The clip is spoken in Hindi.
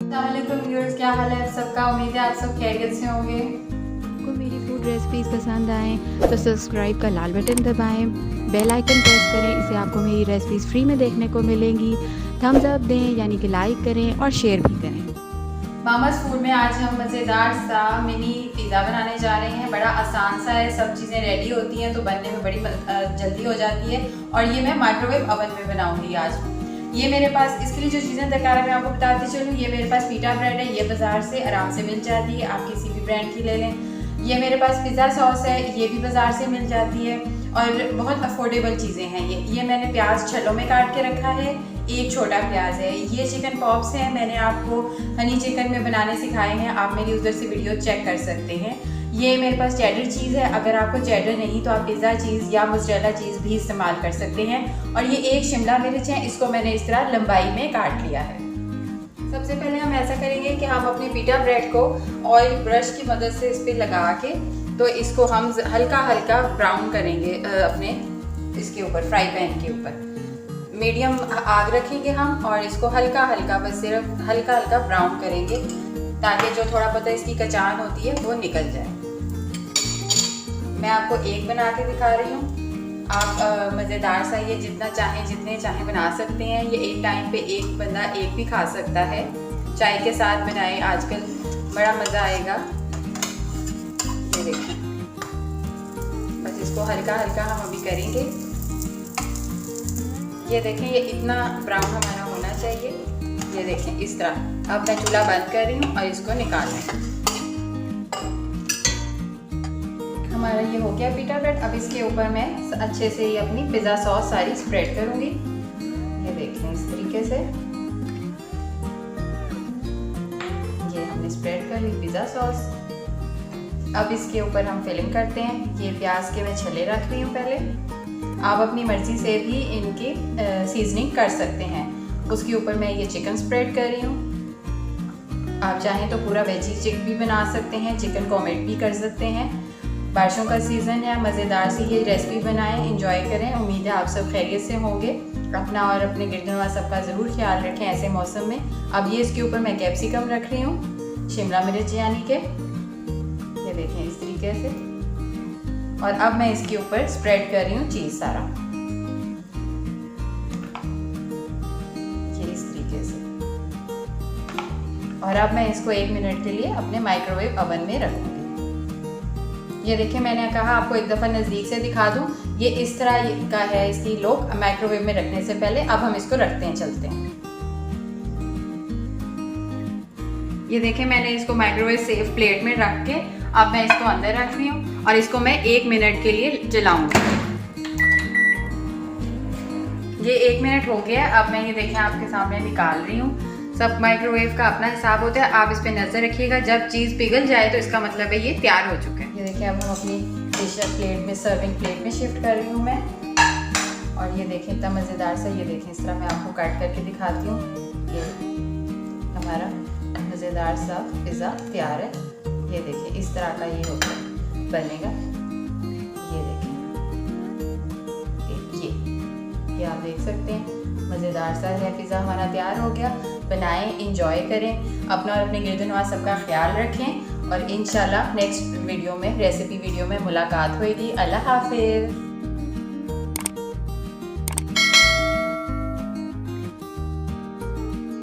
अस्सलामुअलैकुम व्यूअर्स, क्या हाल है आप सबका। उम्मीद है आप सब खैरियत से होंगे। आपको मेरी फूड रेसिपीज़ पसंद आएँ तो सब्सक्राइब का लाल बटन दबाएं, बेल आइकन प्रेस करें, इससे आपको मेरी रेसिपीज़ फ्री में देखने को मिलेंगी। थम्स अप दें यानी कि लाइक करें और शेयर भी करें। मामाज फूड में आज हम मज़ेदार सा मिनी पिज़्ज़ा बनाने जा रहे हैं। बड़ा आसान सा है, सब चीज़ें रेडी होती हैं तो बनने में बड़ी जल्दी हो जाती है। और ये मैं माइक्रोवेव ओवन में बनाऊंगी आज। ये मेरे पास इसके लिए जो चीज़ें दरकार है मैं आपको बताती चलूँ। ये मेरे पास पीटा ब्रेड है, ये बाज़ार से आराम से मिल जाती है, आप किसी भी ब्रांड की ले लें। ये मेरे पास पिज़्ज़ा सॉस है, ये भी बाज़ार से मिल जाती है और बहुत अफोर्डेबल चीज़ें हैं। ये मैंने प्याज छलों में काट के रखा है, एक छोटा प्याज है। ये चिकन पॉप्स हैं, मैंने आपको हनी चिकन में बनाने सिखाए हैं, आप मेरी उधर से वीडियो चेक कर सकते हैं। ये मेरे पास चेडर चीज़ है, अगर आपको चेडर नहीं तो आप पिज़्ज़ा चीज़ या मोज़रेला चीज़ भी इस्तेमाल कर सकते हैं। और ये एक शिमला मिर्च है, इसको मैंने इस तरह लंबाई में काट लिया है। सबसे पहले हम ऐसा करेंगे कि हम अपने पीटा ब्रेड को ऑयल ब्रश की मदद से इस पर लगा के तो इसको हम हल्का हल्का ब्राउन करेंगे अपने इसके ऊपर, फ्राई पैन के ऊपर। मीडियम आग रखेंगे हम और इसको हल्का हल्का, बस सिर्फ हल्का हल्का ब्राउन करेंगे ताकि जो थोड़ा बहुत इसकी कचान होती है वो निकल जाए। मैं आपको एक बना के दिखा रही हूँ। आप मज़ेदार सा ये जितना चाहें जितने चाहें बना सकते हैं। ये एक टाइम पे एक बंदा एक भी खा सकता है। चाय के साथ बनाएं, आजकल बड़ा मज़ा आएगा। ये देखें, बस इसको हल्का हल्का हम अभी करेंगे। ये देखें, ये इतना ब्राउन हमारा होना चाहिए। ये देखें इस तरह। अब मैं चूल्हा बंद कर रही हूँ और इसको निकाल रही हूँ। हमारा ये हो गया पीटा ब्रेड। अब इसके ऊपर मैं अच्छे से ये अपनी पिज़्ज़ा सॉस सारी स्प्रेड करूँगी। ये देखें इस तरीके से ये हमने स्प्रेड कर ली पिज़्ज़ा सॉस। अब इसके ऊपर हम फिलिंग करते हैं। ये प्याज के मैं छले रख रही हूँ पहले। आप अपनी मर्ज़ी से भी इनकी सीजनिंग कर सकते हैं। उसके ऊपर मैं ये चिकन स्प्रेड कर रही हूँ। आप चाहें तो पूरा वेजी चिक भी बना सकते हैं, चिकन कॉमेट भी कर सकते हैं। बारिशों का सीज़न है, मज़ेदार सी ये रेसिपी बनाएं, एंजॉय करें। उम्मीद है आप सब खैरियत से होंगे। अपना और अपने गिरदनवा सबका ज़रूर ख्याल रखें ऐसे मौसम में। अब ये इसके ऊपर मैं कैप्सिकम रख रही हूँ, शिमला मिर्च यानी कि ये देखें इस तरीके से। और अब मैं इसके ऊपर स्प्रेड कर रही हूँ चीज़ सारा, ये इस तरीके से। और अब मैं इसको 1 मिनट के लिए अपने माइक्रोवेव ओवन में रखूँगी। ये देखिए, मैंने कहा आपको एक दफ़ा नज़दीक से दिखा दूँ। ये इस तरह का है इसकी लुक माइक्रोवेव में रखने से पहले। अब हम इसको रखते हैं, चलते हैं। ये देखिए, मैंने इसको माइक्रोवेव सेफ प्लेट में रख के अब मैं इसको अंदर रख रही हूँ और इसको मैं 1 मिनट के लिए जलाऊंगी। ये 1 मिनट हो गया। अब मैं ये देखें आपके सामने निकाल रही हूँ। सब माइक्रोवेव का अपना हिसाब होता है, आप इस पर नज़र रखिएगा। जब चीज़ पिघल जाए तो इसका मतलब है ये तैयार हो चुका है। ये देखिए, अब हम अपनी डिश प्लेट में, सर्विंग प्लेट में शिफ्ट कर रही हूँ मैं। और ये देखें इतना मज़ेदार सा, ये देखें इस तरह मैं आपको काट करके दिखाती हूँ। ये हमारा मज़ेदार सा पिज़्ज़ा तैयार है। ये देखिए इस तरह का ये होगा, बनेगा। ये देखें, ये आप देख सकते हैं मज़ेदार सा है पिज़्ज़ा हमारा तैयार हो गया। बनाएं, इंजॉय करें, अपना और अपने गिरदनवा सबका ख्याल रखें। और इंशाल्लाह नेक्स्ट वीडियो में, रेसिपी वीडियो में मुलाकात होगी। अल्लाह हाफिज़।